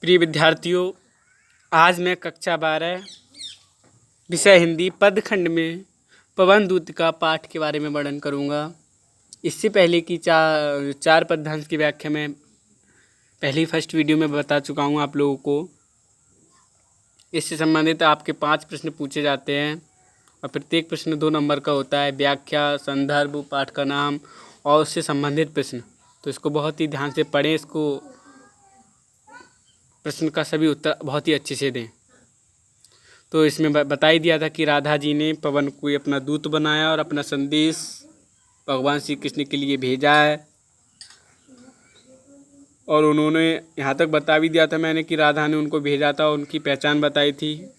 प्रिय विद्यार्थियों, आज मैं कक्षा 12 विषय हिंदी पदखंड में पवन दूत का पाठ के बारे में वर्णन करूंगा। इससे पहले की चार पदभ्रंश की व्याख्या मैं पहली फर्स्ट वीडियो में बता चुका हूं आप लोगों को। इससे संबंधित आपके 5 प्रश्न पूछे जाते हैं और प्रत्येक प्रश्न 2 नंबर का होता है। व्याख्या, संदर्भ, पाठ का नाम और उससे संबंधित प्रश्न। तो इसको बहुत ही ध्यान से पढ़ें, इसको प्रश्न का सभी उत्तर बहुत ही अच्छे से दें। तो इसमें बता ही दिया था कि राधा जी ने पवन को अपना दूत बनाया और अपना संदेश भगवान श्री कृष्ण के लिए भेजा है। और उन्होंने यहाँ तक बता भी दिया था मैंने कि राधा ने उनको भेजा था, उनकी पहचान बताई थी।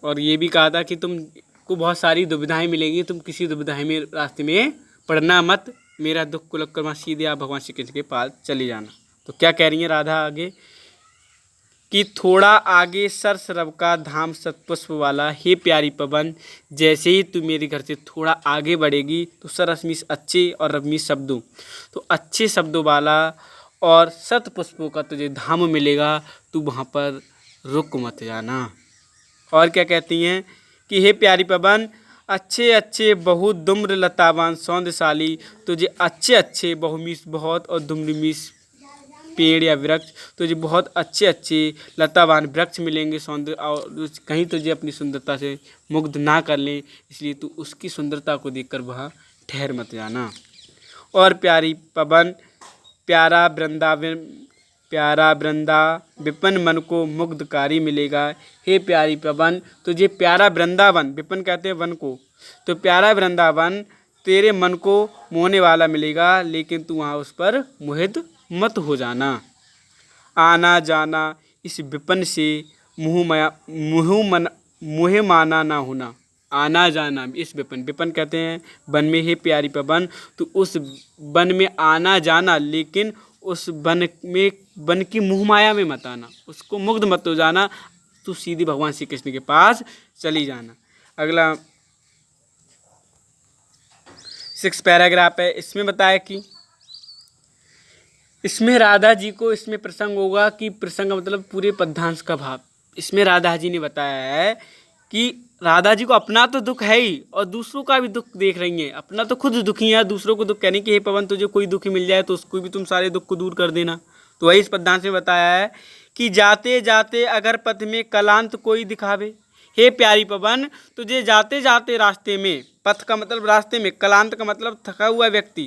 और ये भी कहा था कि तुमको बहुत सारी दुविधाएं मिलेंगी, तुम किसी दुविधा में रास्ते में पड़ना मत, मेरा दुख को लगकर वहाँ सीधे आप भगवान श्री कृष्ण के पास चले जाना। तो क्या कह रही हैं राधा आगे कि थोड़ा आगे सरसरव का धाम सतपुष्प वाला, हे प्यारी पवन, जैसे ही तू मेरे घर से थोड़ा आगे बढ़ेगी तो सरस अच्छे और रवमी शब्दों, तो अच्छे शब्दों वाला और सतपुष्पों का तुझे धाम मिलेगा, तू वहाँ पर रुक मत जाना। और क्या कहती हैं कि हे प्यारी पवन, अच्छे अच्छे बहुत दुम्र लतावान सौंदशाली, तुझे अच्छे अच्छे बहुमीस बहुत और दुम्रमीस पेड़ या वृक्ष, तुझे बहुत अच्छे अच्छे लतावान वृक्ष मिलेंगे सौंदर्य, और कहीं तुझे अपनी सुंदरता से मुग्ध ना कर लें, इसलिए तू उसकी सुंदरता को देखकर वहाँ ठहर मत जाना। और प्यारी पवन, प्यारा वृंदा विपिन मन को मुग्धकारी मिलेगा। हे प्यारी पवन, तुझे प्यारा वृंदावन, विपिन कहते हैं वन को, तो प्यारा वृंदावन तेरे मन को मोहने वाला मिलेगा, लेकिन तू वहाँ उस पर मोहित मत हो जाना। आना जाना इस विपिन से मुँह माना ना होना। आना जाना इस विपिन कहते हैं वन में। हे प्यारी पवन, तो उस वन में आना जाना, लेकिन उस वन की मुँह माया में मत आना, उसको मुग्ध मत हो जाना, तू सीधी भगवान श्री कृष्ण के पास चली जाना। अगला 6 पैराग्राफ है, इसमें बताया कि इसमें राधा जी को इसमें प्रसंग होगा कि प्रसंग मतलब पूरे पद्यांश का भाव। इसमें राधा जी ने बताया है कि राधा जी को अपना तो दुख है ही और दूसरों का भी दुख देख रही हैं। अपना तो खुद दुखी है, दूसरों को दुख कहने कि हे पवन, तुझे कोई दुखी मिल जाए तो उसको भी तुम सारे दुख को दूर कर देना। तो वही इस पद्यांश में बताया है कि जाते जाते अगर पथ में कलांत कोई दिखावे। हे प्यारी पवन, तुझे जाते जाते रास्ते में, पथ का मतलब रास्ते में, कलांत का मतलब थका हुआ व्यक्ति,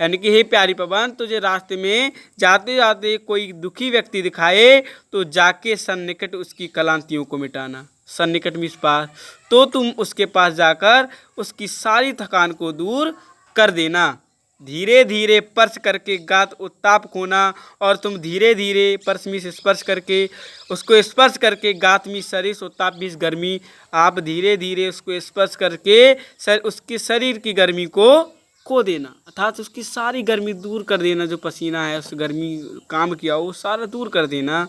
यानी कि हे प्यारी पवन, तुझे रास्ते में जाते जाते कोई दुखी व्यक्ति दिखाए तो जाके सन्निकट उसकी कलांतियों को मिटाना। सन्निकट में इस पास, तो तुम उसके पास जाकर उसकी सारी थकान को दूर कर देना। धीरे धीरे स्पर्श करके गात उत्ताप खोना, और तुम धीरे धीरे परस में स्पर्श करके उसको स्पर्श करके गात में शरीर उत्ताप में गर्मी, आप धीरे धीरे उसको स्पर्श करके उसके शरीर की गर्मी को खो देना, अर्थात उसकी सारी गर्मी दूर कर देना। जो पसीना है उस गर्मी काम किया वो सारा दूर कर देना।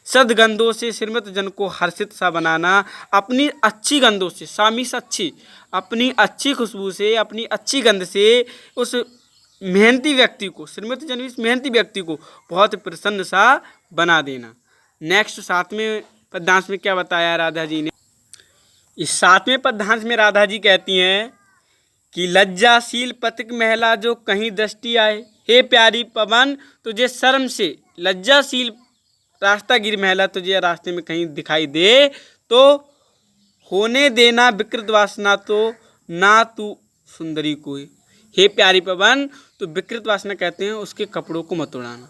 सदगंधों से श्रीमत जन को हर्षित सा बनाना, अपनी अच्छी गंधों से, सामिस अच्छी, अपनी अच्छी खुशबू से, अपनी अच्छी गंध से उस मेहनती व्यक्ति को, श्रीमत जन इस मेहनती व्यक्ति को बहुत प्रसन्न सा बना देना। नेक्स्ट 7वें पद्यांश में क्या बताया राधा जी ने। इस 7वें पद्यांश में राधा जी कहती हैं कि लज्जाशील पथिक महिला जो कहीं दृष्टि आए। हे प्यारी पवन, तुझे शर्म से लज्जाशील रास्तागिर महिला तुझे रास्ते में कहीं दिखाई दे तो होने देना विकृत वासना, तो ना तू सुंदरी कोई। हे प्यारी पवन, तो विकृत वासना कहते हैं उसके कपड़ों को मत उड़ाना,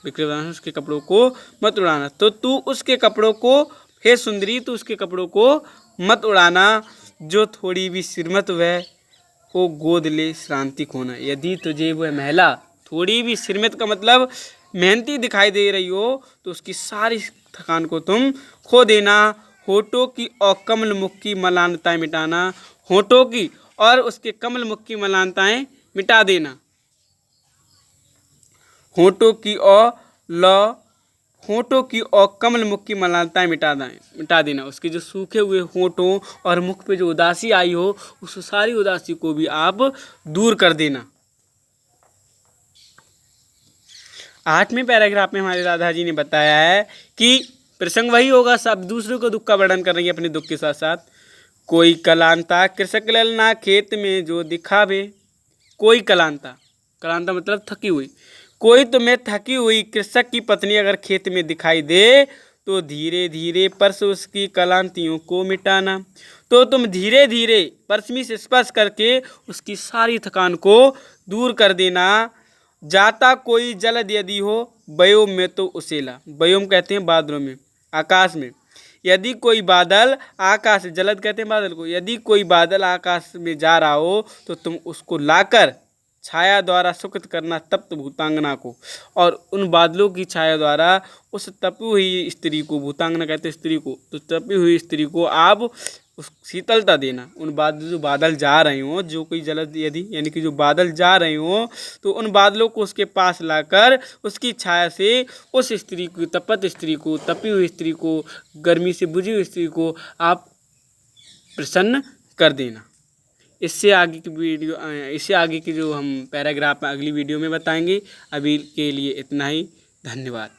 विकृत वासना उसके कपड़ों को मत उड़ाना, तो तू उसके कपड़ों को, हे सुंदरी, तू उसके कपड़ों को मत उड़ाना। जो थोड़ी भी श्रीमत वह को गोद ले श्रांति खोना। यदि तुझे वह महिला थोड़ी भी, श्रीमत का मतलब मेहनती दिखाई दे रही हो, तो उसकी सारी थकान को तुम खो देना। होठों की और कमल मुख की मलानताएं मिटाना, होठों की और उसके कमल मुख की मलानताएं मिटा देना। होठों की और कमल मुख की मलानताएं मिटा देना। उसके जो सूखे हुए होठों और मुख पे जो उदासी आई हो, उस सारी उदासी को भी आप दूर कर देना। 8वें पैराग्राफ में हमारे राधा जी ने बताया है कि प्रसंग वही होगा, सब दूसरों को दुख का वर्णन कर रही है अपने दुख के साथ साथ। कोई कलांता कृषक ललना खेत में जो दिखावे। कोई कलांता, कलांता मतलब थकी हुई। कोई तुम्हें थकी हुई कृषक की पत्नी अगर खेत में दिखाई दे तो धीरे धीरे परस उसकी कलांतियों को मिटाना। तो तुम धीरे धीरे परसमी से स्पर्श करके उसकी सारी थकान को दूर कर देना। जाता कोई जलद यदि हो व्योम में तो उसेला। व्योम कहते हैं बादलों में, आकाश में। यदि कोई बादल आकाश, जलद कहते हैं बादल को, यदि कोई बादल आकाश में जा रहा हो तो तुम उसको लाकर छाया द्वारा सुकृत करना तप्त भूतांगना को, और उन बादलों की छाया द्वारा उस तपी हुई स्त्री को, भूतांगना कहते हैं स्त्री को, तो तपी हुई स्त्री को आप उस शीतलता देना। उन बादल, जो बादल जा रहे हों, जो कोई जलद यदि यानी कि जो बादल जा रहे हों, तो उन बादलों को उसके पास लाकर उसकी छाया से उस स्त्री को, तपत स्त्री को, तपी हुई स्त्री को, गर्मी से बुझी हुई स्त्री को आप प्रसन्न कर देना। इससे आगे की जो हम पैराग्राफ अगली वीडियो में बताएंगे। अभी के लिए इतना ही, धन्यवाद।